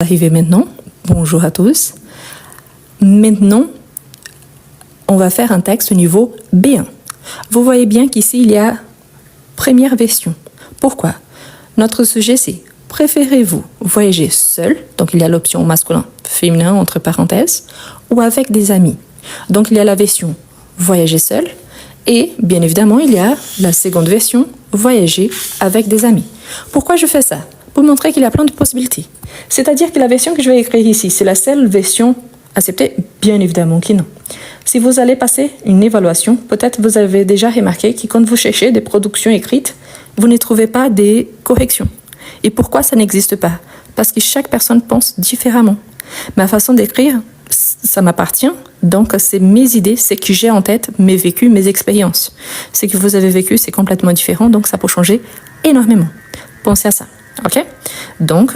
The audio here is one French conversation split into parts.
Arrivé maintenant. Bonjour à tous. Maintenant, on va faire un texte au niveau B1. Vous voyez bien qu'ici, il y a première version. Pourquoi? Notre sujet, c'est préférez-vous voyager seul, donc il y a l'option masculin, féminin, entre parenthèses, ou avec des amis. Donc il y a la version voyager seul, et bien évidemment, il y a la seconde version, voyager avec des amis. Pourquoi je fais ça? Pour montrer qu'il y a plein de possibilités. C'est-à-dire que la version que je vais écrire ici, c'est la seule version acceptée? Bien évidemment que non. Si vous allez passer une évaluation, peut-être vous avez déjà remarqué que quand vous cherchez des productions écrites, vous ne trouvez pas des corrections. Et pourquoi ça n'existe pas? Parce que chaque personne pense différemment. Ma façon d'écrire, ça m'appartient, donc c'est mes idées, c'est que j'ai en tête mes vécus, mes expériences. Ce que vous avez vécu, c'est complètement différent, donc ça peut changer énormément. Pensez à ça, ok? Donc,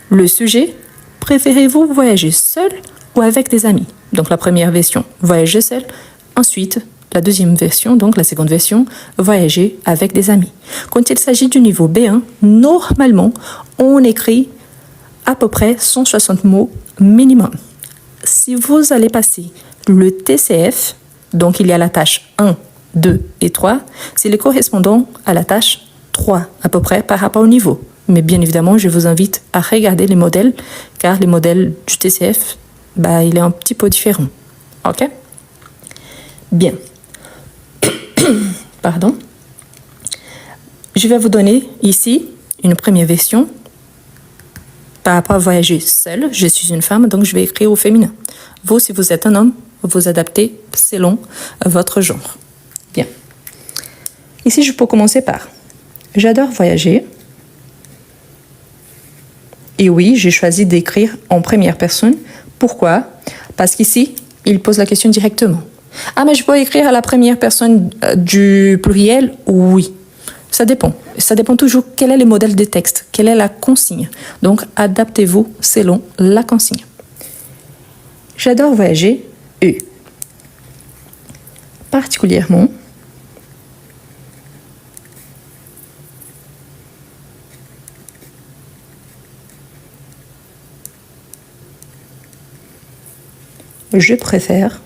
le sujet, préférez-vous voyager seul ou avec des amis? Donc la première version, voyager seul. Ensuite, la deuxième version, donc la seconde version, voyager avec des amis. Quand il s'agit du niveau B1, normalement, on écrit à peu près 160 mots minimum. Si vous allez passer le TCF, donc il y a la tâche 1, 2 et 3, c'est le correspondant à la tâche 3 à peu près par rapport au niveau. Mais bien évidemment, je vous invite à regarder les modèles, car les modèles du TCF, il est un petit peu différent. Ok? Bien. Pardon. Je vais vous donner ici une première version. Par rapport à voyager seul, je suis une femme, donc je vais écrire au féminin. Vous, si vous êtes un homme, vous adaptez selon votre genre. Bien. Ici, je peux commencer par « J'adore voyager ». Et oui, j'ai choisi d'écrire en première personne. Pourquoi? Parce qu'ici, il pose la question directement. Ah, mais je peux écrire à la première personne du pluriel? Oui. Ça dépend. Ça dépend toujours quel est le modèle de texte, quelle est la consigne. Donc, adaptez-vous selon la consigne. J'adore voyager, particulièrement je préfère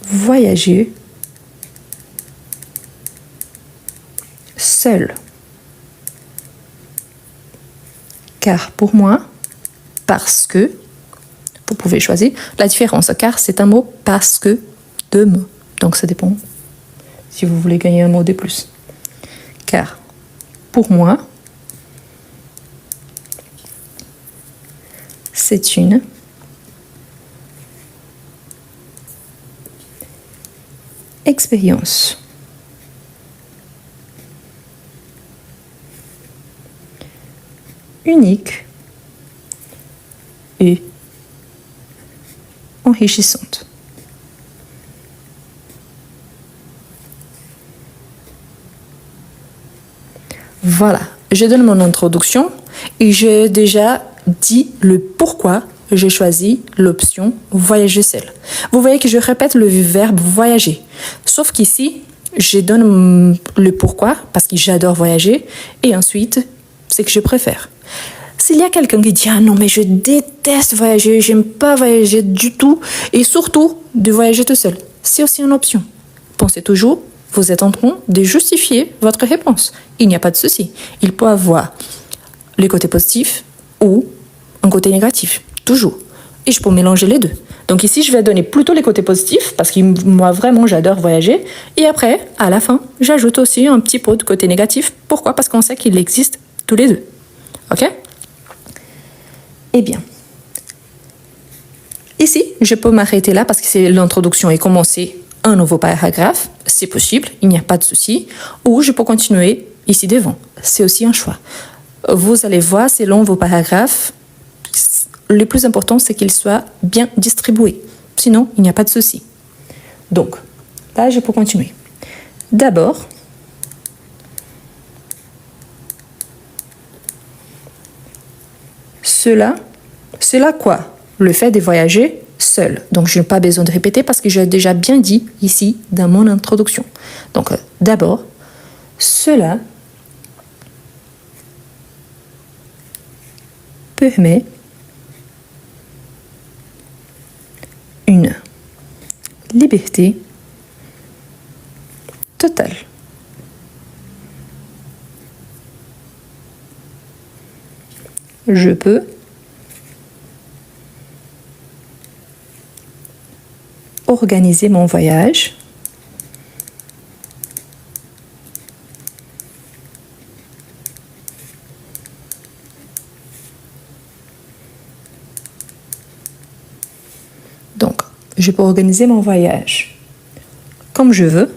voyager seul. Car pour moi, parce que, vous pouvez choisir la différence, car c'est un mot parce que, deux mots. Donc ça dépend si vous voulez gagner un mot de plus. Car pour moi, c'est une expérience unique et enrichissante. Voilà, je donne mon introduction et j'ai déjà dit le pourquoi j'ai choisi l'option voyager seul. Vous voyez que je répète le verbe voyager. Sauf qu'ici, je donne le pourquoi parce que j'adore voyager et ensuite, c'est que je préfère. S'il y a quelqu'un qui dit « Ah non, mais je déteste voyager, j'aime pas voyager du tout et surtout de voyager tout seul », c'est aussi une option. Pensez toujours, vous êtes en train de justifier votre réponse. Il n'y a pas de souci. Il peut avoir le côté positif ou un côté négatif. Toujours. Et je peux mélanger les deux. Donc ici, je vais donner plutôt les côtés positifs parce que moi, vraiment, j'adore voyager. Et après, à la fin, j'ajoute aussi un petit peu de côté négatif. Pourquoi? Parce qu'on sait qu'il existe tous les deux. Ok? Eh bien. Ici, je peux m'arrêter là parce que c'est l'introduction et commencer un nouveau paragraphe. C'est possible, il n'y a pas de souci. Ou je peux continuer ici devant. C'est aussi un choix. Vous allez voir, selon vos paragraphes, le plus important, c'est qu'ils soient bien distribués. Sinon, il n'y a pas de souci. Donc, là, je peux continuer. D'abord, cela quoi? Le fait de voyager seul. Donc, je n'ai pas besoin de répéter parce que j'ai déjà bien dit ici dans mon introduction. Donc, d'abord, cela permet une liberté totale. Je peux organiser mon voyage donc je peux organiser mon voyage comme je veux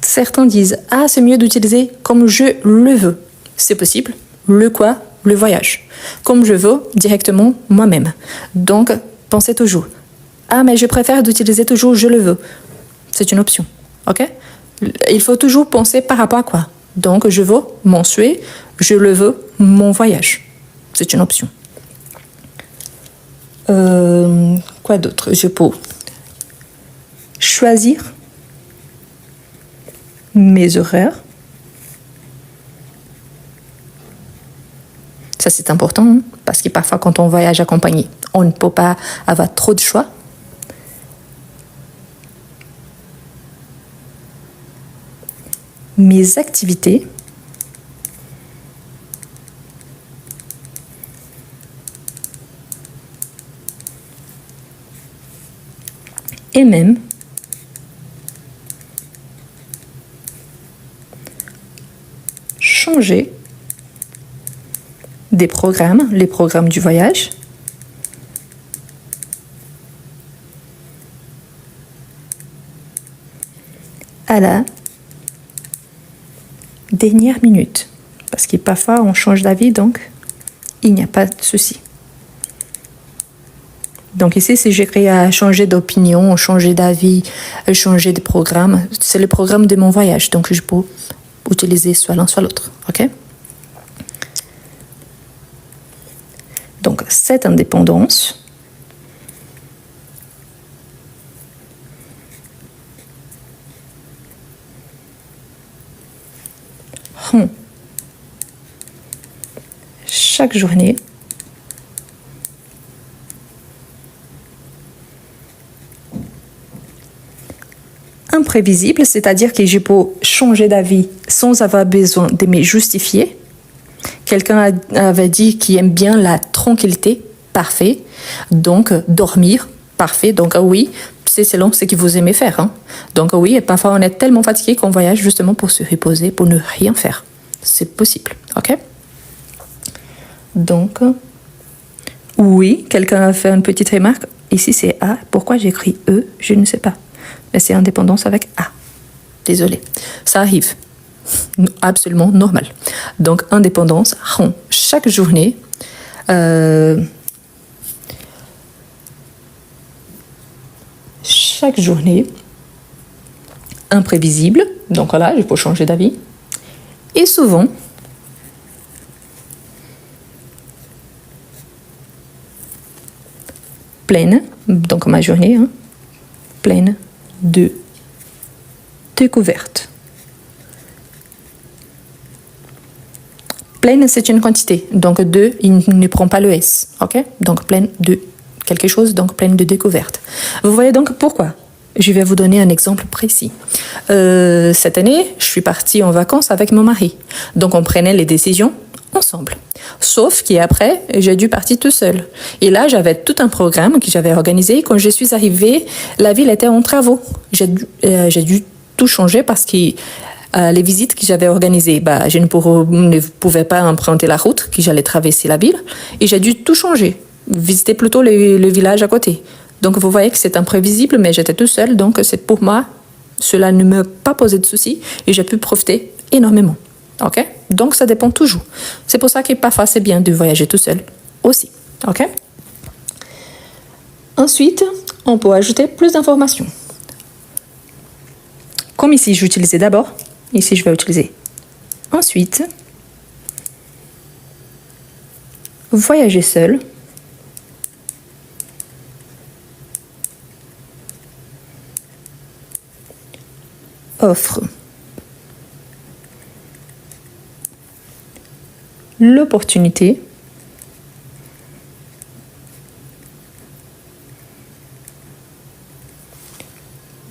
certains disent « Ah, c'est mieux d'utiliser comme je le veux ». C'est possible. Le quoi? Le voyage. Comme je veux, directement moi-même. Donc, pensez toujours. Ah, mais je préfère d'utiliser toujours « je le veux ». C'est une option. OK? Il faut toujours penser par rapport à quoi? Donc, je veux mon souhait, je le veux mon voyage. C'est une option. Quoi d'autre? Je peux choisir mes horaires. Ça, c'est important, hein, parce que parfois, quand on voyage accompagné, on ne peut pas avoir trop de choix. Mes activités. Et même changer des programmes, les programmes du voyage, à la dernière minute. Parce que parfois, on change d'avis, donc il n'y a pas de souci. Donc ici, si j'écris à changer d'opinion, changer d'avis, changer de programme, c'est le programme de mon voyage. Donc je peux utiliser soit l'un, soit l'autre. OK? Donc cette indépendance rend chaque journée imprévisible, c'est-à-dire que je peux changer d'avis sans avoir besoin de me justifier. Quelqu'un avait dit qu'il aime bien la tranquillité, parfait. Donc, dormir, parfait. Donc, oui, c'est selon ce que vous aimez faire. Hein. Donc, oui, et parfois on est tellement fatigué qu'on voyage justement pour se reposer, pour ne rien faire. C'est possible, ok? Donc, oui, quelqu'un a fait une petite remarque. Ici, c'est A. Pourquoi j'écris E? Je ne sais pas. Mais c'est indépendance avec A. Désolé. Ça arrive. Absolument normal. Donc, indépendance rend chaque journée imprévisible. Donc voilà, je peux changer d'avis. Et souvent, pleine, donc ma journée, hein, pleine de découvertes. Pleine, c'est une quantité. Donc, de, il ne prend pas le S. OK? Donc, pleine de quelque chose, donc pleine de découvertes. Vous voyez donc pourquoi? Je vais vous donner un exemple précis. Cette année, je suis partie en vacances avec mon mari. Donc, on prenait les décisions ensemble. Sauf qu'après, j'ai dû partir tout seul. Et là, j'avais tout un programme que j'avais organisé. Quand je suis arrivée, la ville était en travaux. J'ai dû tout changer parce que les visites que j'avais organisées, je ne pouvais pas emprunter la route, que j'allais traverser la ville. Et j'ai dû tout changer, visiter plutôt le village à côté. Donc, vous voyez que c'est imprévisible, mais j'étais tout seul. Donc, c'est pour moi, cela ne m'a pas posé de soucis et j'ai pu profiter énormément. OK? Donc, ça dépend toujours. C'est pour ça que parfois, c'est bien de voyager tout seul aussi. OK? Ensuite, on peut ajouter plus d'informations. Comme ici, j'utilisais d'abord. Ici, je vais utiliser ensuite. voyager seul, offre l'opportunité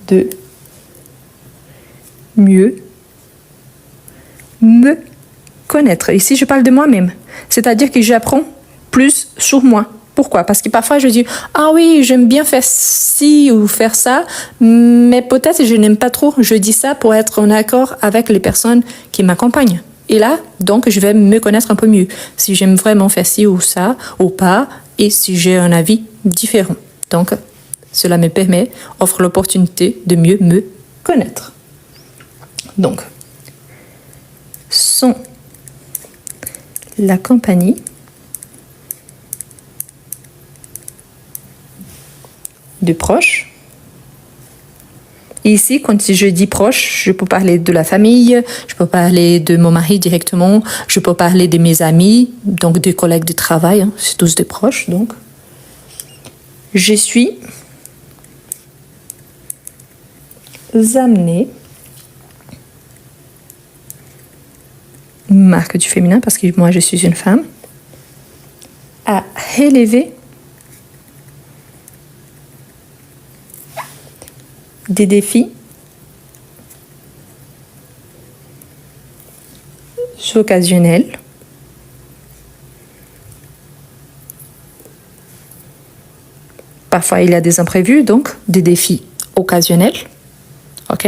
de mieux me connaître. Ici, je parle de moi-même. C'est-à-dire que j'apprends plus sur moi. Pourquoi? Parce que parfois, je dis « Ah oui, j'aime bien faire ci ou faire ça, mais peut-être je n'aime pas trop. Je dis ça pour être en accord avec les personnes qui m'accompagnent. » Et là, donc, je vais me connaître un peu mieux. Si j'aime vraiment faire ci ou ça, ou pas, et si j'ai un avis différent. Donc, cela me permet, offre l'opportunité de mieux me connaître. Donc, sans la compagnie de proches. Et ici, quand je dis proche, je peux parler de la famille, je peux parler de mon mari directement, je peux parler de mes amis, donc des collègues de travail, hein, c'est tous des proches. Donc, je suis amenée, marque du féminin parce que moi je suis une femme, à relever des défis occasionnels parfois il y a des imprévus, donc des défis occasionnels. Ok?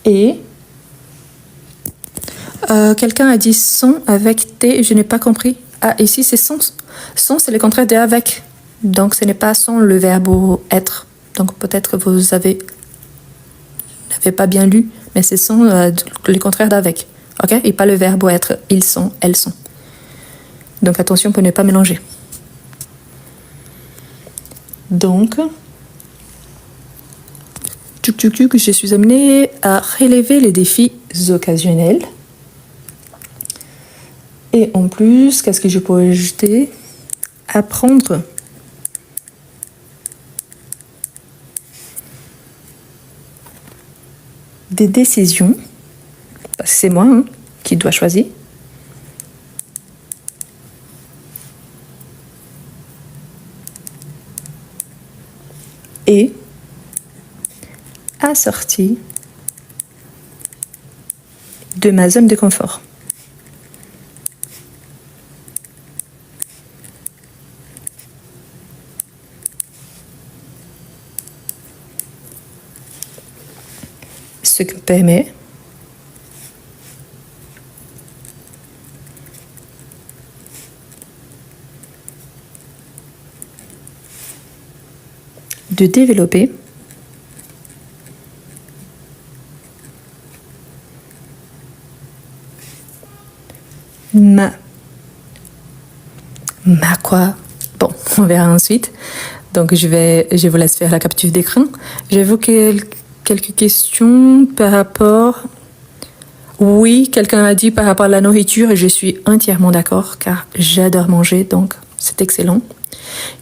Et quelqu'un a dit sans avec T, je n'ai pas compris. Ah, ici c'est sans. Sans, c'est le contraire de avec. Donc ce n'est pas sans le verbe être. Donc peut-être que vous n'avez pas bien lu, mais c'est sans le contraire d'avec. Ok? Et pas le verbe être. Ils sont, elles sont. Donc attention pour ne pas mélanger. Donc, je suis amenée à relever les défis occasionnels. Et en plus, qu'est-ce que je peux ajouter? Apprendre des décisions. C'est moi qui dois choisir. Et assorti de ma zone de confort. Ce qui me permet de développer ma quoi? Bon, on verra ensuite. Donc je vous laisse faire la capture d'écran. J'évoquais quelques questions par rapport... Oui, quelqu'un a dit par rapport à la nourriture et je suis entièrement d'accord car j'adore manger, donc c'est excellent.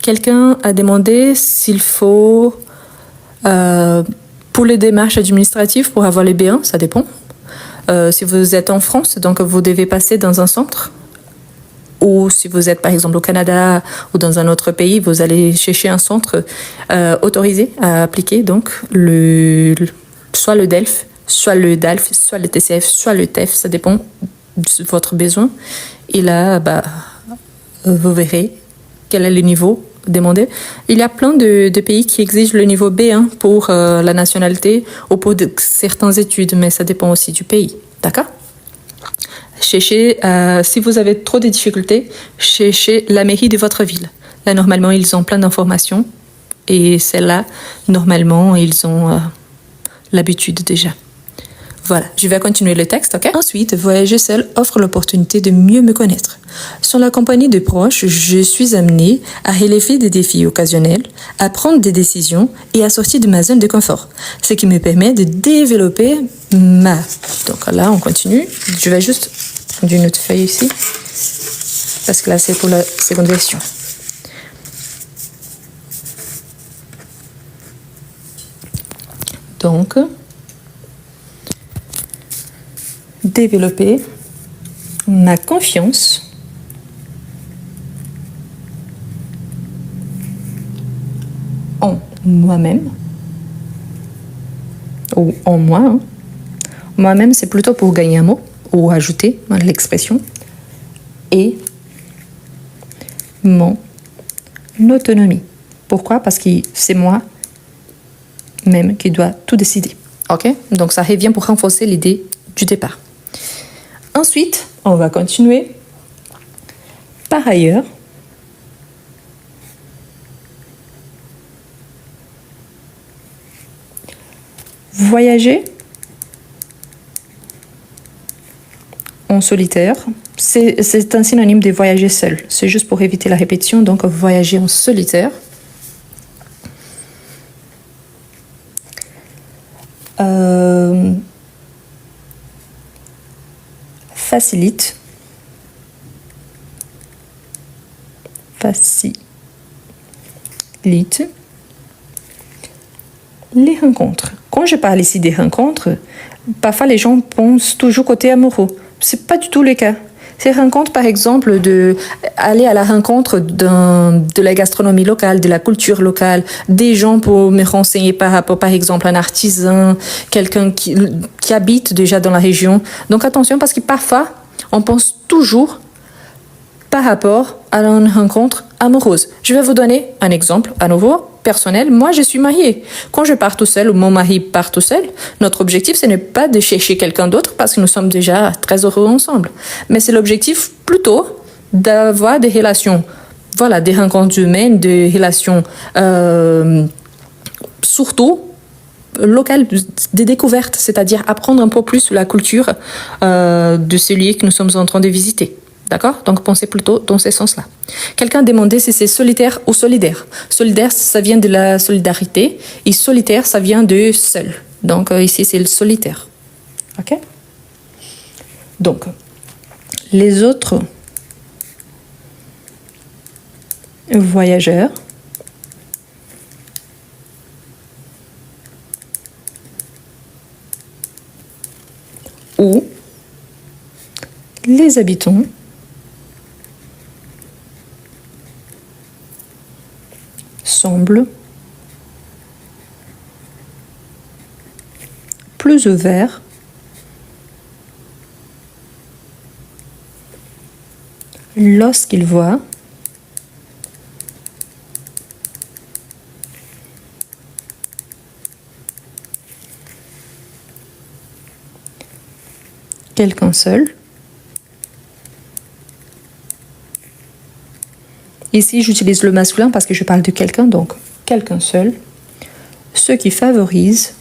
Quelqu'un a demandé s'il faut, pour les démarches administratives, pour avoir les B1, ça dépend. Si vous êtes en France, donc vous devez passer dans un centre. Ou si vous êtes par exemple au Canada ou dans un autre pays, vous allez chercher un centre autorisé à appliquer, donc soit le DELF, soit le DALF, soit le TCF, soit le TEF, ça dépend de votre besoin. Et là, vous verrez quel est le niveau demandé. Il y a plein de pays qui exigent le niveau B1 pour la nationalité ou pour certaines études, mais ça dépend aussi du pays. D'accord? Cherchez, si vous avez trop de difficultés, cherchez la mairie de votre ville. Là, normalement, ils ont plein d'informations. Et celle-là, normalement, ils ont l'habitude déjà. Voilà, je vais continuer le texte, ok? Ensuite, voyager seul offre l'opportunité de mieux me connaître. Sans la compagnie de proches, je suis amenée à relever des défis occasionnels, à prendre des décisions et à sortir de ma zone de confort, ce qui me permet de développer ma... Donc là, on continue. Je vais juste prendre une autre feuille ici, parce que là, c'est pour la seconde version. Donc, développer ma confiance en moi-même ou en moi. Hein. Moi-même, c'est plutôt pour gagner un mot ou ajouter l'expression. Et mon autonomie. Pourquoi? Parce que c'est moi même qui doit tout décider. Ok? Donc ça revient pour renforcer l'idée du départ. Ensuite, on va continuer. Par ailleurs, voyager en solitaire, c'est un synonyme de voyager seul. C'est juste pour éviter la répétition, donc voyager en solitaire. Facilite les rencontres. Quand je parle ici des rencontres, parfois les gens pensent toujours côté amoureux. C'est pas du tout le cas. Ces rencontres, par exemple, aller à la rencontre de la gastronomie locale, de la culture locale, des gens pour me renseigner par rapport, par exemple, à un artisan, quelqu'un qui habite déjà dans la région. Donc attention, parce que parfois, on pense toujours par rapport à une rencontre amoureuse. Je vais vous donner un exemple à nouveau personnel. Moi, je suis mariée. Quand je pars tout seul ou mon mari part tout seul, notre objectif, ce n'est pas de chercher quelqu'un d'autre parce que nous sommes déjà très heureux ensemble. Mais c'est l'objectif plutôt d'avoir des relations, voilà, des rencontres humaines, des relations surtout locales, des découvertes, c'est-à-dire apprendre un peu plus sur la culture de celui que nous sommes en train de visiter. D'accord? Donc, pensez plutôt dans ce sens-là. Quelqu'un demandait si c'est solitaire ou solidaire. Solidaire, ça vient de la solidarité. Et solitaire, ça vient de seul. Donc, ici, c'est le solitaire. OK? Donc, les autres voyageurs ou les habitants semble plus ouvert lorsqu'il voit quelqu'un seul. Ici, j'utilise le masculin parce que je parle de quelqu'un, donc quelqu'un seul, ce qui favorise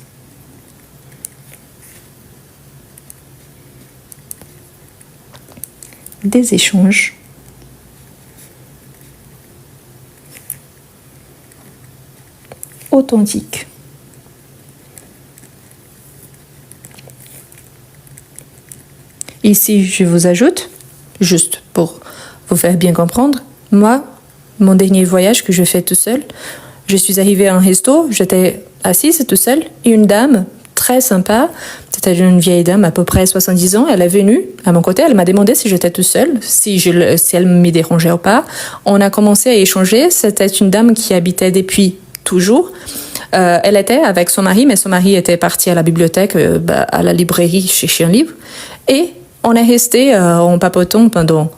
des échanges authentiques. Ici, je vous ajoute, juste pour vous faire bien comprendre, moi, mon dernier voyage que je fais tout seul, je suis arrivée à un resto, j'étais assise tout seule, et une dame très sympa, c'était une vieille dame à peu près 70 ans, elle est venue à mon côté, elle m'a demandé si j'étais tout seule, si elle me dérangeait ou pas. On a commencé à échanger, c'était une dame qui habitait depuis toujours. Elle était avec son mari, mais son mari était parti à la bibliothèque, à la librairie, chercher un livre. Et on est resté en papotant pendant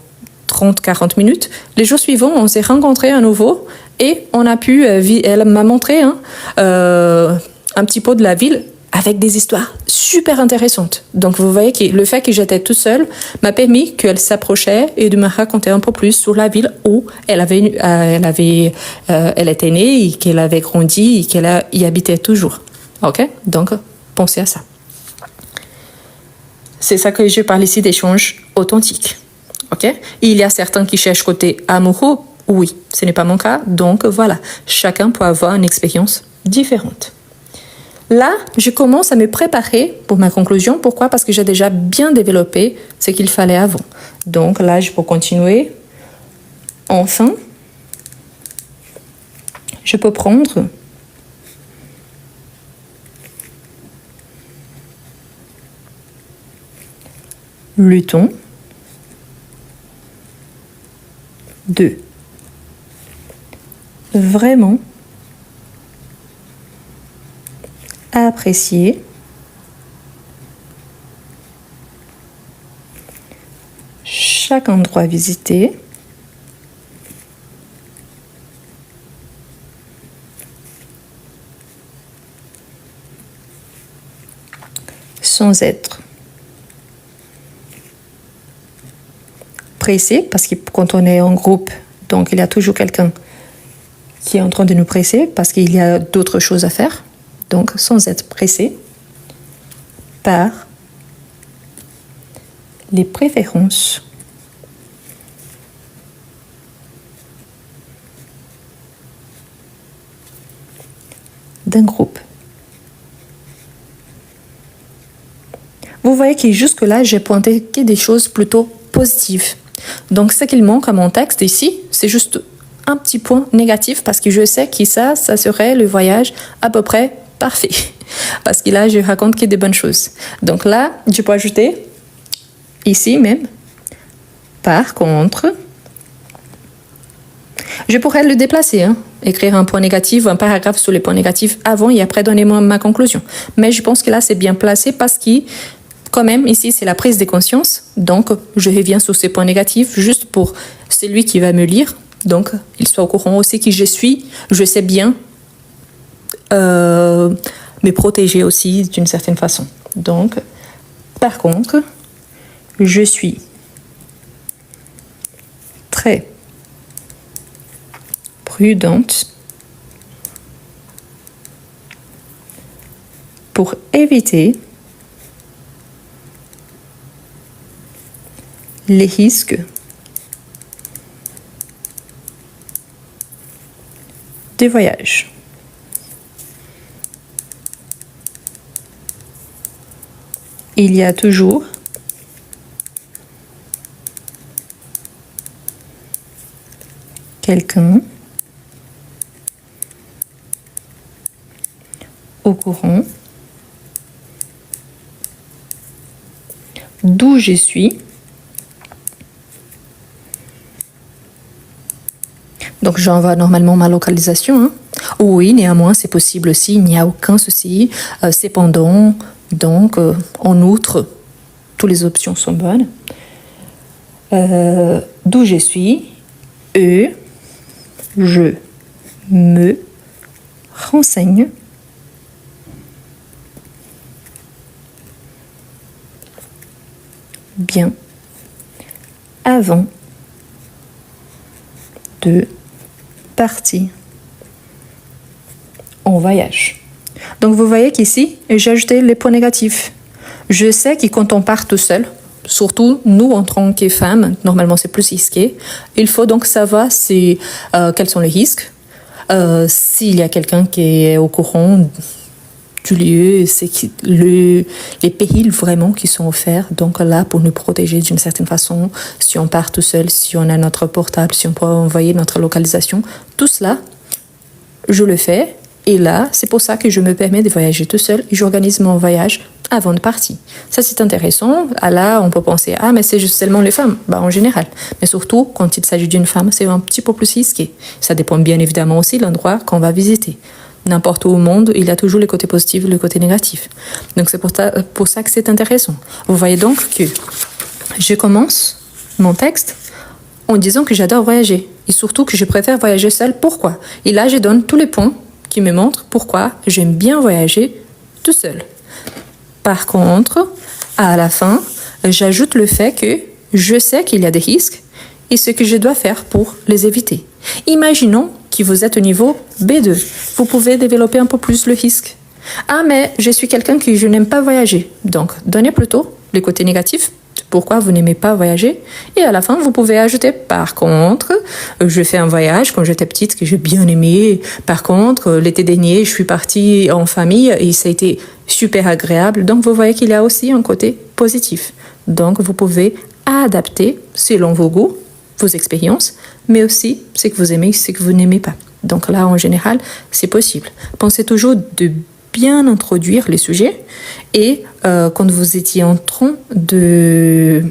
30-40 minutes. Les jours suivants, on s'est rencontrés à nouveau et on a pu... elle m'a montré un petit peu de la ville avec des histoires super intéressantes. Donc vous voyez que le fait que j'étais toute seule m'a permis qu'elle s'approchait et de me raconter un peu plus sur la ville où elle était née et qu'elle avait grandi et qu'elle y habitait toujours. Ok? Donc pensez à ça. C'est ça que je parle ici d'échange authentique. Ok? Il y a certains qui cherchent côté amoureux. Oui, ce n'est pas mon cas. Donc voilà, chacun peut avoir une expérience différente. Là, je commence à me préparer pour ma conclusion. Pourquoi? Parce que j'ai déjà bien développé ce qu'il fallait avant. Donc là, je peux continuer. Enfin, je peux prendre le temps de vraiment apprécier chaque endroit visité sans être pressé, parce que quand on est en groupe, donc il y a toujours quelqu'un qui est en train de nous presser parce qu'il y a d'autres choses à faire. Donc, sans être pressé par les préférences d'un groupe. Vous voyez que jusque-là, j'ai pointé que des choses plutôt positives. Donc, ce qu'il manque à mon texte ici, c'est juste un petit point négatif parce que je sais que ça serait le voyage à peu près parfait. Parce que là, je raconte que des bonnes choses. Donc là, je peux ajouter ici même. Par contre, je pourrais le déplacer, écrire un point négatif ou un paragraphe sur les points négatifs avant et après donner ma conclusion. Mais je pense que là, c'est bien placé parce que quand même, ici, c'est la prise de conscience. Donc, je reviens sur ces points négatifs juste pour celui qui va me lire. Donc, il soit au courant aussi qui je suis. Je sais bien me protéger aussi d'une certaine façon. Donc, par contre, je suis très prudente pour éviter les risques de voyage. Il y a toujours quelqu'un au courant d'où je suis. Donc, j'envoie normalement ma localisation. Oui, néanmoins, c'est possible aussi, il n'y a aucun souci. Cependant, donc, en outre, toutes les options sont bonnes. D'où je suis, et je me renseigne bien avant de partir en voyage. Donc vous voyez qu'ici, j'ai ajouté les points négatifs. Je sais que quand on part tout seul, surtout nous en tant que femmes, normalement c'est plus risqué, il faut donc savoir quels sont les risques, s'il y a quelqu'un qui est au courant du lieu, c'est les périls vraiment qui sont offerts, donc là pour nous protéger d'une certaine façon, si on part tout seul, si on a notre portable, si on peut envoyer notre localisation, tout cela, je le fais. Et là, c'est pour ça que je me permets de voyager tout seul et j'organise mon voyage avant de partir. Ça, c'est intéressant. Là, on peut penser, mais c'est juste seulement les femmes. En général. Mais surtout, quand il s'agit d'une femme, c'est un petit peu plus risqué. Ça dépend bien évidemment aussi de l'endroit qu'on va visiter. N'importe où au monde, il y a toujours les côtés positifs et les côtés négatifs. Donc, c'est pour ça que c'est intéressant. Vous voyez donc que je commence mon texte en disant que j'adore voyager. Et surtout que je préfère voyager seule. Pourquoi? Et là, je donne tous les points qui me montre pourquoi j'aime bien voyager tout seul. Par contre, à la fin, j'ajoute le fait que je sais qu'il y a des risques et ce que je dois faire pour les éviter. Imaginons que vous êtes au niveau B2. Vous pouvez développer un peu plus le risque. Ah, mais je suis quelqu'un qui je n'aime pas voyager. Donc, donnez plutôt les côtés négatifs. Pourquoi vous n'aimez pas voyager? Et à la fin, vous pouvez ajouter, par contre, je fais un voyage quand j'étais petite que j'ai bien aimé. Par contre, l'été dernier, je suis partie en famille et ça a été super agréable. Donc, vous voyez qu'il y a aussi un côté positif. Donc, vous pouvez adapter selon vos goûts, vos expériences, mais aussi ce que vous aimez, ce que vous n'aimez pas. Donc là, en général, c'est possible. Pensez toujours de bien introduire les sujets et quand vous étiez en train de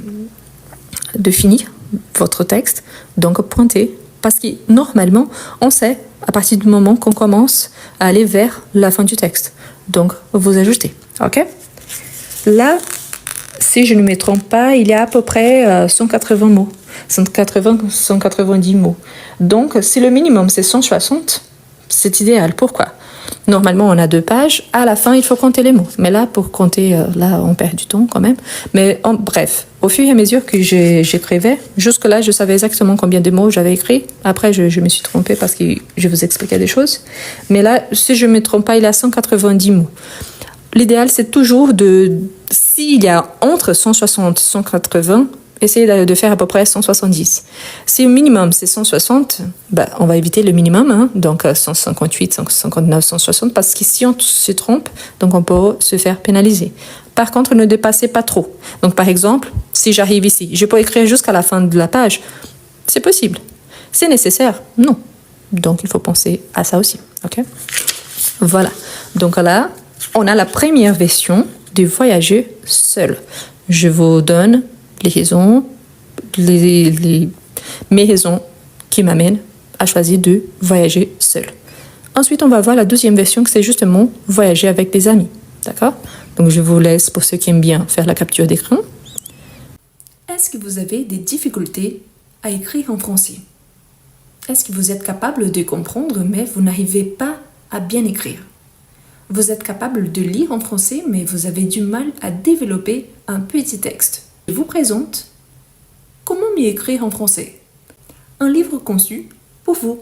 finir votre texte, donc pointez. Parce que normalement, on sait à partir du moment qu'on commence à aller vers la fin du texte. Donc, vous ajoutez. OK? Là, si je ne me trompe pas, il y a à peu près 180 mots. 190 mots. Donc, si le minimum, c'est 160, c'est idéal. Pourquoi? Normalement, on a 2 pages. À la fin, il faut compter les mots. Mais là, pour compter, là, on perd du temps quand même. Mais bref, au fur et à mesure que j'écrivais, jusque-là, je savais exactement combien de mots j'avais écrit. Après, je me suis trompée parce que je vous expliquais des choses. Mais là, si je ne me trompe pas, il y a 190 mots. L'idéal, c'est toujours s'il y a entre 160 et 180, essayez de faire à peu près 170. Si le minimum, c'est 160, on va éviter le minimum, hein, donc 158, 159, 160, parce que si on se trompe, donc on peut se faire pénaliser. Par contre, ne dépassez pas trop. Donc, par exemple, si j'arrive ici, je peux écrire jusqu'à la fin de la page. C'est possible. C'est nécessaire? Non. Donc, il faut penser à ça aussi. OK? Voilà. Donc là, on a la première version de voyager seul. Je vous donne les raisons, mes raisons qui m'amènent à choisir de voyager seul. Ensuite, on va voir la deuxième version, que c'est justement voyager avec des amis. D'accord? Donc, je vous laisse, pour ceux qui aiment bien, faire la capture d'écran. Est-ce que vous avez des difficultés à écrire en français? Est-ce que vous êtes capable de comprendre, mais vous n'arrivez pas à bien écrire? Vous êtes capable de lire en français, mais vous avez du mal à développer un petit texte. Je vous présente Comment mieux écrire en français. Un livre conçu pour vous,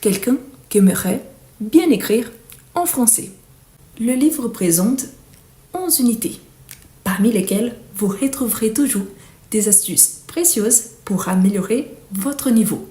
quelqu'un qui aimerait bien écrire en français. Le livre présente 11 unités, parmi lesquelles vous retrouverez toujours des astuces précieuses pour améliorer votre niveau.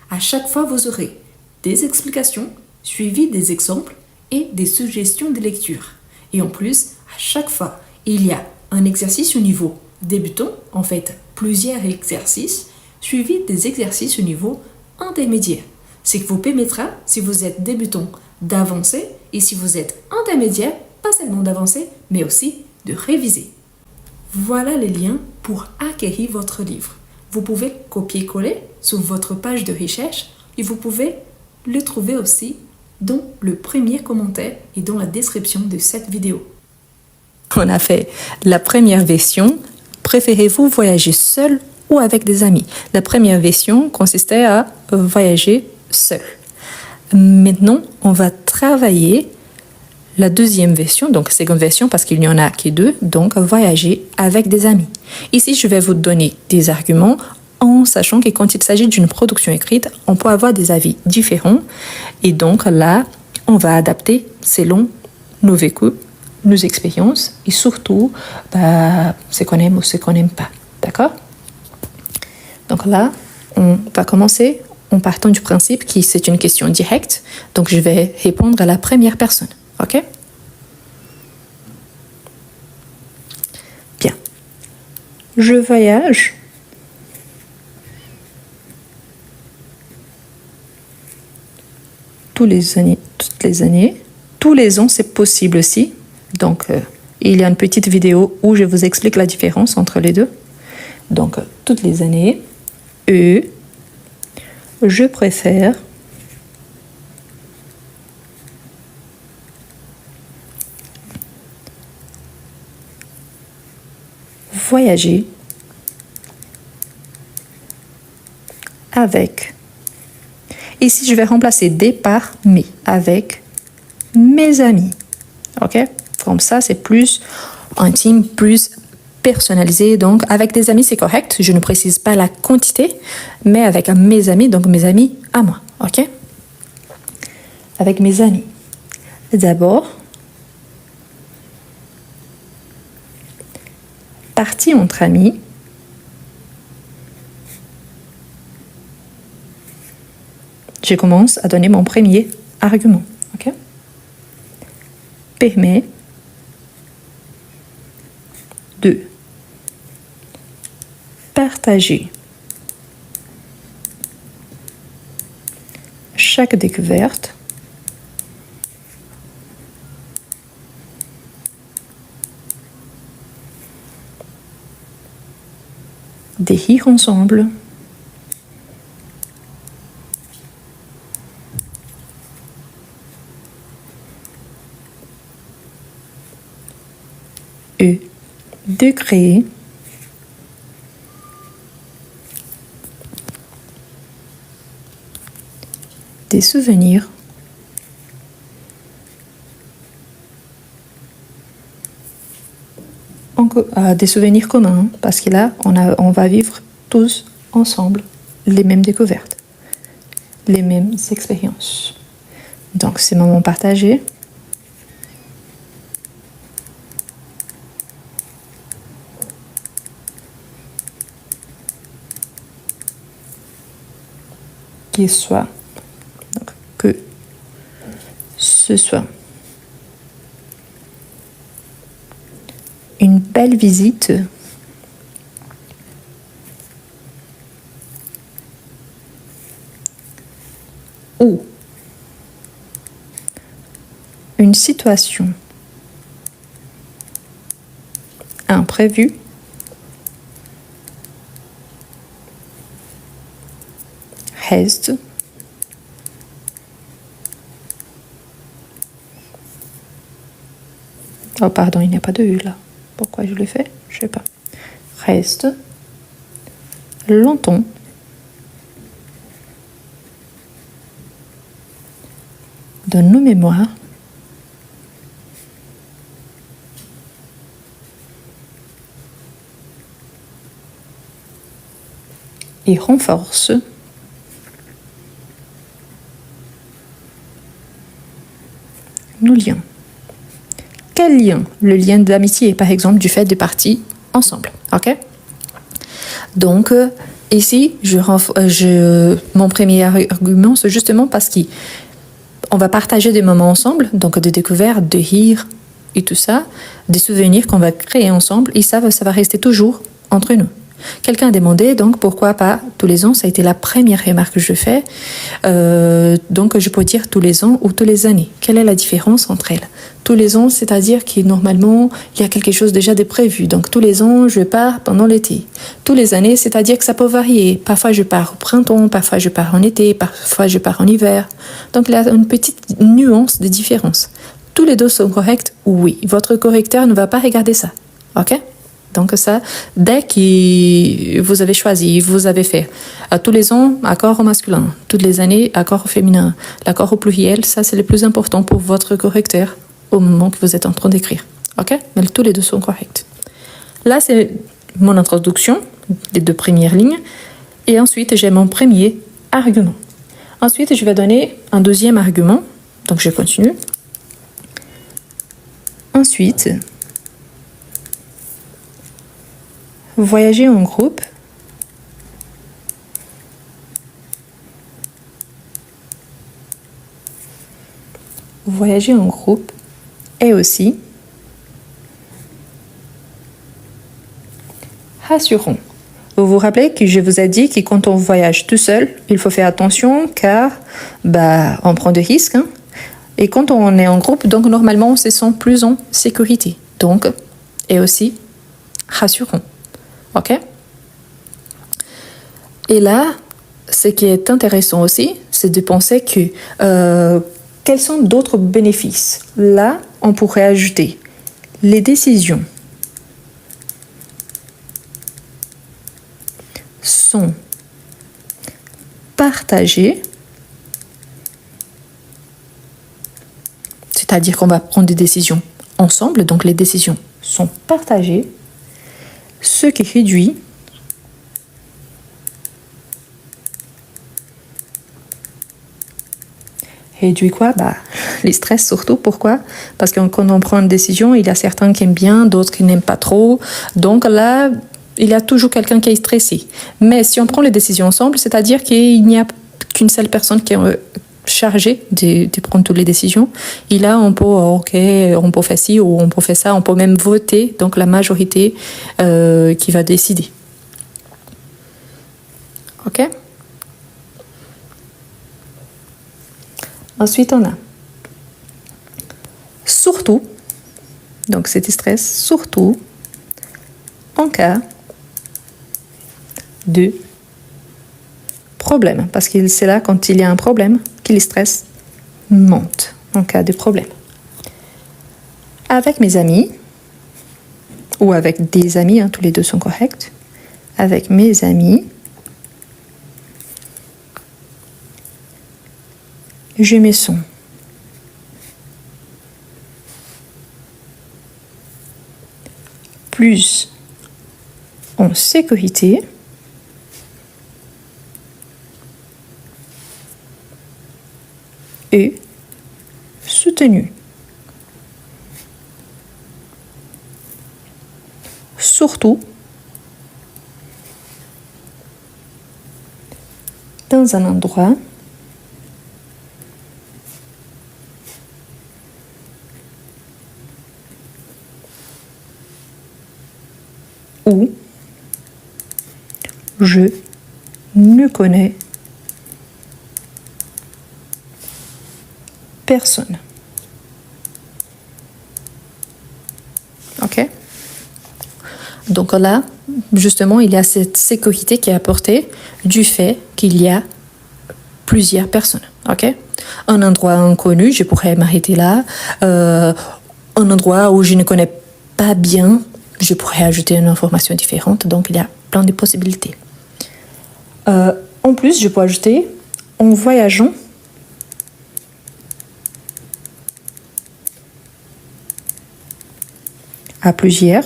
À chaque fois, vous aurez des explications suivies des exemples et des suggestions de lecture. Et en plus, à chaque fois, il y a un exercice au niveau débutant, en fait plusieurs exercices, suivis des exercices au niveau intermédiaire. Ce qui vous permettra, si vous êtes débutant, d'avancer, et si vous êtes intermédiaire, pas seulement d'avancer, mais aussi de réviser. Voilà les liens pour acquérir votre livre. Vous pouvez copier-coller sur votre page de recherche et vous pouvez le trouver aussi dans le premier commentaire et dans la description de cette vidéo. On a fait la première version. Préférez-vous voyager seul ou avec des amis? La première version consistait à voyager seul. Maintenant, on va travailler la deuxième version, donc seconde version parce qu'il n'y en a que 2, donc voyager avec des amis. Ici, je vais vous donner des arguments en sachant que quand il s'agit d'une production écrite, on peut avoir des avis différents et donc là, on va adapter selon nos vécus, nos expériences et surtout ce qu'on aime ou ce qu'on n'aime pas. D'accord? Donc là, on va commencer en partant du principe que c'est une question directe. Donc je vais répondre à la première personne. OK? Bien. Je voyage toutes les années. Tous les ans, c'est possible aussi. Donc, il y a une petite vidéo où je vous explique la différence entre les deux. Donc, toutes les années. Et je préfère voyager avec. Ici, je vais remplacer des par mes, avec mes amis. OK? Comme ça, c'est plus intime, plus personnalisé. Donc, avec des amis, c'est correct. Je ne précise pas la quantité, mais avec mes amis, donc mes amis à moi. OK? Avec mes amis. D'abord, partie entre amis, je commence à donner mon premier argument. Okay? Permet de partager chaque découverte de rire ensemble et de créer des souvenirs des souvenirs communs, parce que là, on va vivre tous ensemble les mêmes découvertes, les mêmes expériences. Donc, ces moments partagés qu'il soit, donc, que ce soit une belle visite ou une situation imprévue reste oh pardon, il n'y a pas de U là. Pourquoi je le fais? Je ne sais pas. Reste longtemps dans nos mémoires et renforce nos liens. Quel lien? Le lien d'amitié, par exemple, du fait de partir ensemble. Ok? Donc, ici, mon premier argument, c'est justement parce qu'on va partager des moments ensemble, donc de découvertes, de rire et tout ça, des souvenirs qu'on va créer ensemble, et ça va rester toujours entre nous. Quelqu'un a demandé, donc, pourquoi pas tous les ans? Ça a été la première remarque que je fais. Donc, je peux dire tous les ans ou tous les années. Quelle est la différence entre elles? Tous les ans, c'est-à-dire que normalement, il y a quelque chose déjà de prévu. Donc, tous les ans, je pars pendant l'été. Tous les années, c'est-à-dire que ça peut varier. Parfois, je pars au printemps, parfois, je pars en été, parfois, je pars en hiver. Donc, il y a une petite nuance de différence. Tous les deux sont corrects? Oui. Votre correcteur ne va pas regarder ça. OK? Donc ça, dès que vous avez choisi, vous avez fait tous les ans, accord au masculin, toutes les années, accord au féminin, l'accord au pluriel, ça c'est le plus important pour votre correcteur au moment que vous êtes en train d'écrire. Ok? Mais tous les deux sont corrects. Là, c'est mon introduction, les deux premières lignes. Et ensuite, j'ai mon premier argument. Ensuite, je vais donner un deuxième argument. Donc, je continue. Ensuite, voyager en groupe est aussi rassurant. Vous vous rappelez que je vous ai dit que quand on voyage tout seul, il faut faire attention car on prend des risques. Hein? Et quand on est en groupe, donc normalement on se sent plus en sécurité. Donc, est aussi rassurant. Ok? Et là, ce qui est intéressant aussi, c'est de penser que quels sont d'autres bénéfices? Là, on pourrait ajouter les décisions sont partagées, c'est-à-dire qu'on va prendre des décisions ensemble, donc les décisions sont partagées, ce qui réduit réduit quoi? Les stress surtout. Pourquoi? Parce que quand on prend une décision, il y a certains qui aiment bien, d'autres qui n'aiment pas trop. Donc là, il y a toujours quelqu'un qui est stressé. Mais si on prend les décisions ensemble, c'est-à-dire qu'il n'y a qu'une seule personne qui est chargée de prendre toutes les décisions. Et là, on peut, on peut faire ci ou on peut faire ça, on peut même voter. Donc la majorité qui va décider. Ok? Ensuite, on a surtout, donc c'était stress, surtout en cas de problème. Parce que c'est là, quand il y a un problème, que le stress monte en cas de problème. Avec mes amis, ou avec des amis, tous les deux sont corrects. Avec mes amis, je me sens plus en sécurité et soutenu. Surtout dans un endroit où je ne connais personne. Ok? Donc là, justement, il y a cette sécurité qui est apportée du fait qu'il y a plusieurs personnes. Ok? Un endroit inconnu, je pourrais m'arrêter là. Un endroit où je ne connais pas bien, je pourrais ajouter une information différente. Donc, il y a plein de possibilités. En plus, je peux ajouter en voyageant à plusieurs.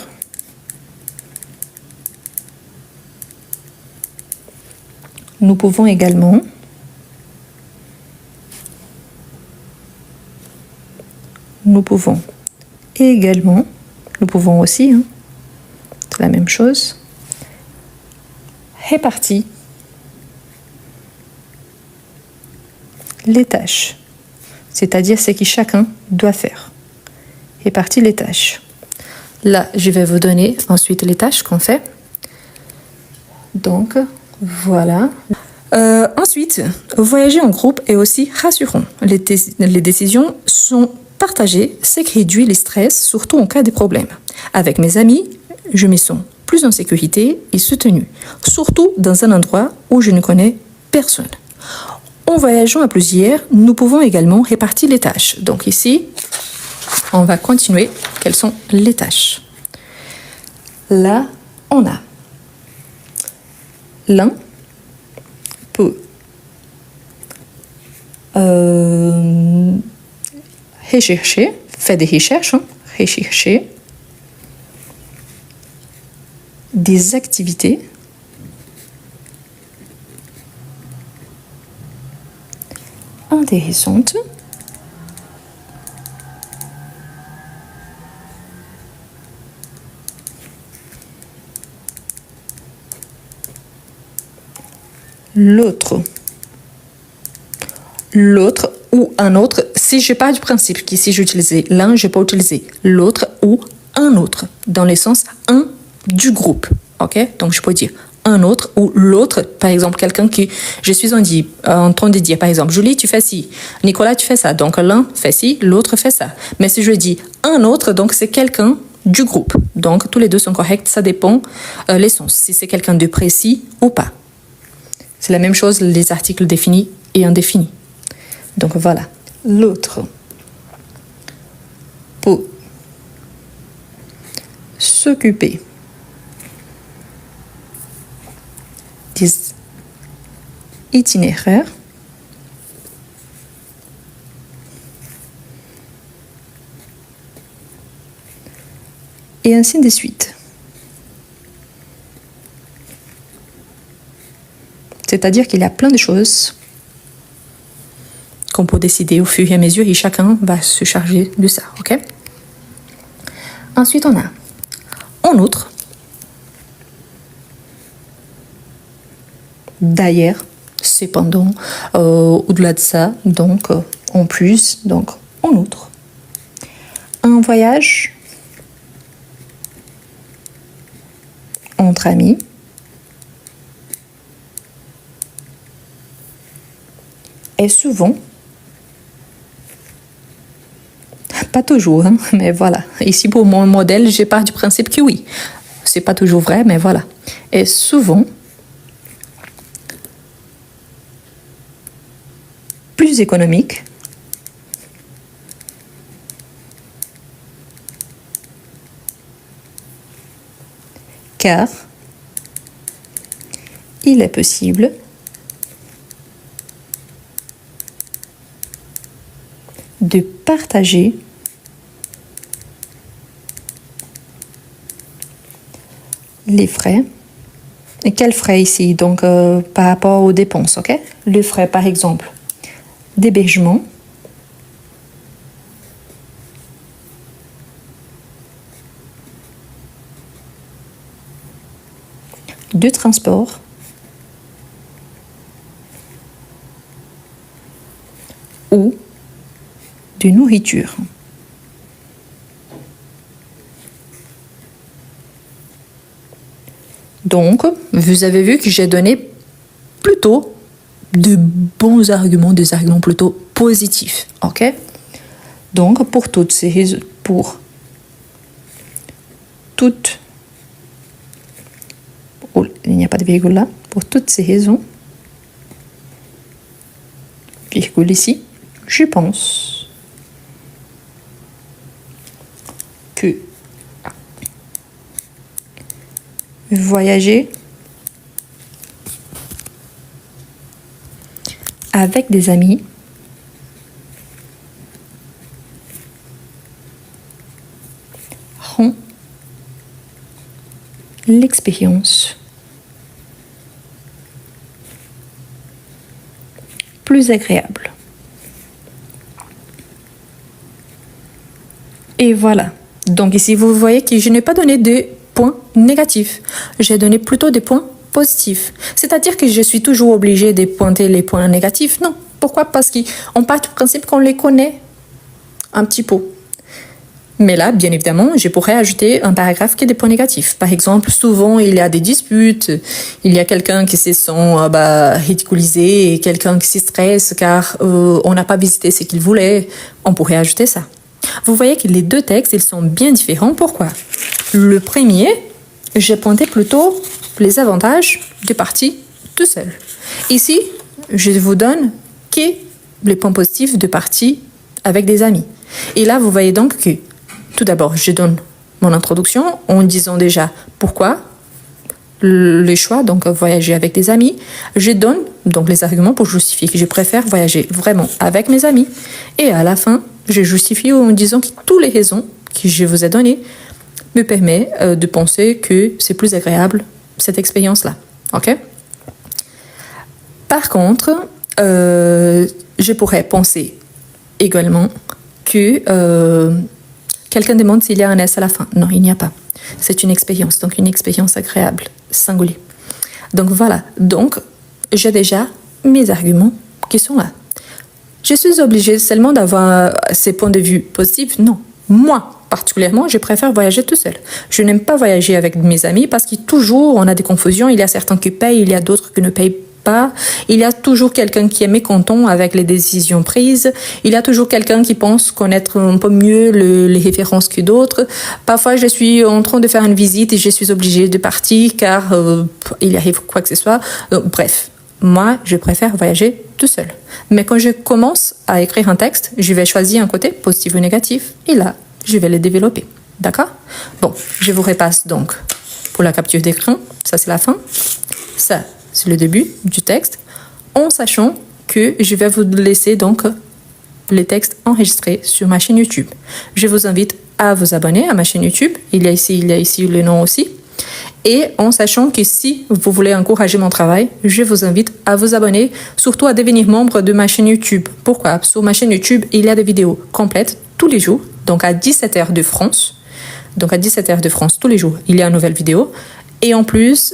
Nous pouvons également nous pouvons aussi, c'est la même chose, répartir les tâches, c'est-à-dire ce que chacun doit faire. Répartir les tâches. Là, je vais vous donner ensuite les tâches qu'on fait. Donc, voilà. Ensuite, voyager en groupe est aussi rassurant. Les décisions sont partagées, ce qui réduit les stress, surtout en cas de problème. Avec mes amis, je me sens plus en sécurité et soutenue, surtout dans un endroit où je ne connais personne. En voyageant à plusieurs, nous pouvons également répartir les tâches. Donc ici, on va continuer. Quelles sont les tâches? Là, on a l'un peut rechercher, faire des recherches, rechercher des activités intéressantes l'autre ou un autre, si je pars du principe que si j'utilisais l'un, je peux utiliser l'autre ou un autre, dans le sens un du groupe, ok? Donc je peux dire un autre ou l'autre, par exemple quelqu'un qui, je suis en train de dire, par exemple, Julie, tu fais ci, Nicolas, tu fais ça, donc l'un fait ci, l'autre fait ça. Mais si je dis un autre, donc c'est quelqu'un du groupe, donc tous les deux sont corrects, ça dépend les sens, si c'est quelqu'un de précis ou pas. C'est la même chose, les articles définis et indéfinis. Donc voilà, l'autre peut s'occuper des itinéraires et ainsi de suite. C'est-à-dire qu'il y a plein de choses qu'on peut décider au fur et à mesure et chacun va se charger de ça, ok? Ensuite, on a en outre, d'ailleurs, cependant, au-delà de ça, donc en plus, donc en outre. Un voyage entre amis est souvent, pas toujours, hein, mais voilà. Ici, pour mon modèle, je pars du principe que oui. C'est pas toujours vrai, mais voilà. Est souvent plus économique car il est possible de partager les frais. Et quels frais ici? Donc, par rapport aux dépenses, ok? Le frais, par exemple, d'hébergement, de transport, ou de nourriture. Donc, vous avez vu que j'ai donné plutôt de bons arguments, des arguments plutôt positifs, ok? Donc, pour toutes ces raisons, il n'y a pas de virgule là, pour toutes ces raisons, virgule ici, je pense que voyager avec des amis rend l'expérience plus agréable. Et voilà. Donc ici, vous voyez que je n'ai pas donné de points négatifs. J'ai donné plutôt des points positifs. C'est-à-dire que je suis toujours obligée de pointer les points négatifs? Non. Pourquoi? Parce qu'on part du principe qu'on les connaît un petit peu. Mais là, bien évidemment, je pourrais ajouter un paragraphe qui est des points négatifs. Par exemple, souvent, il y a des disputes, il y a quelqu'un qui se sent ridiculisé et quelqu'un qui se stresse car on n'a pas visité ce qu'il voulait. On pourrait ajouter ça. Vous voyez que les deux textes, ils sont bien différents. Pourquoi? Le premier, j'ai pointé plutôt les avantages de partir tout seul. Ici, je vous donne que les points positifs de partir avec des amis. Et là, vous voyez donc que, tout d'abord, je donne mon introduction en disant déjà pourquoi le choix, donc voyager avec des amis. Je donne donc les arguments pour justifier que je préfère voyager vraiment avec mes amis. Et à la fin, je justifie en disant que toutes les raisons que je vous ai données me permettent de penser que c'est plus agréable cette expérience-là. Ok? Par contre, je pourrais penser également que quelqu'un demande s'il y a un S à la fin. Non, il n'y a pas. C'est une expérience, donc une expérience agréable, singulier. Donc voilà, donc j'ai déjà mes arguments qui sont là. Je suis obligée seulement d'avoir ces points de vue positifs? Non. Moi, particulièrement, je préfère voyager tout seul. Je n'aime pas voyager avec mes amis parce que toujours on a des confusions. Il y a certains qui payent, il y a d'autres qui ne payent pas. Il y a toujours quelqu'un qui est mécontent avec les décisions prises. Il y a toujours quelqu'un qui pense connaître un peu mieux les références que d'autres. Parfois, je suis en train de faire une visite et je suis obligée de partir car il arrive quoi que ce soit. Donc, bref, moi, je préfère voyager tout seul. Mais quand je commence à écrire un texte, je vais choisir un côté positif ou négatif et là, je vais le développer. D'accord? Bon, je vous repasse donc pour la capture d'écran. Ça, c'est la fin. Ça, c'est le début du texte, en sachant que je vais vous laisser donc les textes enregistrés sur ma chaîne YouTube. Je vous invite à vous abonner à ma chaîne YouTube. Il y a ici le nom aussi. Et en sachant que si vous voulez encourager mon travail, je vous invite à vous abonner, surtout à devenir membre de ma chaîne YouTube. Pourquoi? Sur ma chaîne YouTube, il y a des vidéos complètes tous les jours, donc à 17h de France. Donc à 17h de France, tous les jours, il y a une nouvelle vidéo. Et en plus,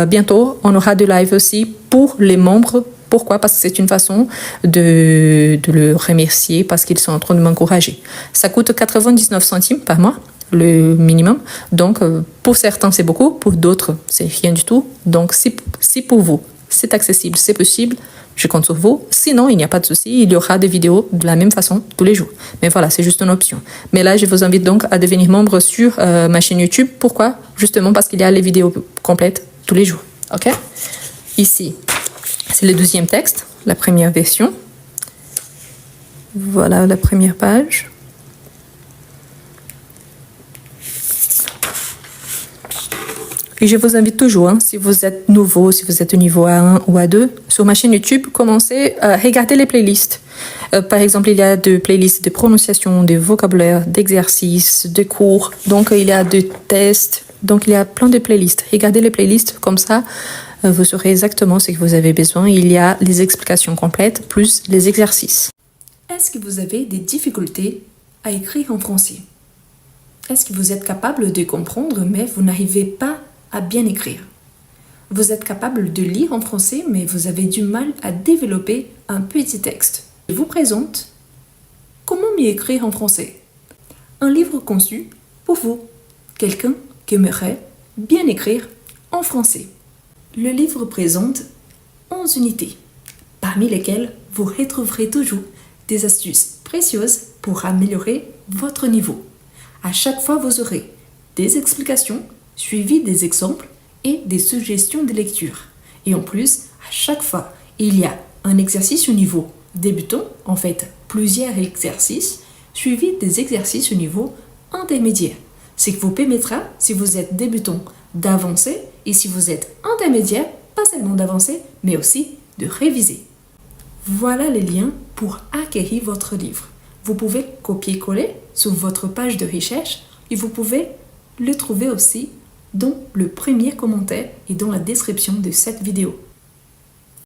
bientôt, on aura de live aussi pour les membres. Pourquoi? Parce que c'est une façon de le remercier parce qu'ils sont en train de m'encourager. Ça coûte 99 centimes par mois, le minimum. Donc, pour certains, c'est beaucoup. Pour d'autres, c'est rien du tout. Donc, si pour vous, c'est accessible, c'est possible, je compte sur vous. Sinon, il n'y a pas de souci. Il y aura des vidéos de la même façon tous les jours. Mais voilà, c'est juste une option. Mais là, je vous invite donc à devenir membre sur ma chaîne YouTube. Pourquoi? Justement parce qu'il y a les vidéos complètes tous les jours. OK? Ici, c'est le deuxième texte, la première version. Voilà la première page. Et je vous invite toujours, si vous êtes nouveau, si vous êtes au niveau A1 ou A2, sur ma chaîne YouTube, commencez à regarder les playlists. Par exemple, il y a des playlists de prononciation, de vocabulaire, d'exercices, de cours. Donc, il y a des tests. Donc, il y a plein de playlists. Regardez les playlists, comme ça, vous saurez exactement ce que vous avez besoin. Il y a les explications complètes, plus les exercices. Est-ce que vous avez des difficultés à écrire en français? Est-ce que vous êtes capable de comprendre, mais vous n'arrivez pas à bien écrire? Vous êtes capable de lire en français, mais vous avez du mal à développer un petit texte. Je vous présente Comment mieux écrire en français. Un livre conçu pour vous, quelqu'un qui aimerait bien écrire en français. Le livre présente 11 unités, parmi lesquelles vous retrouverez toujours des astuces précieuses pour améliorer votre niveau. À chaque fois, vous aurez des explications suivies des exemples et des suggestions de lecture. Et en plus, à chaque fois, il y a un exercice au niveau débutant, en fait, plusieurs exercices, suivis des exercices au niveau intermédiaire. Ce qui vous permettra, si vous êtes débutant, d'avancer, et si vous êtes intermédiaire, pas seulement d'avancer, mais aussi de réviser. Voilà les liens pour acquérir votre livre. Vous pouvez copier-coller sur votre page de recherche et vous pouvez le trouver aussi dans le premier commentaire et dans la description de cette vidéo.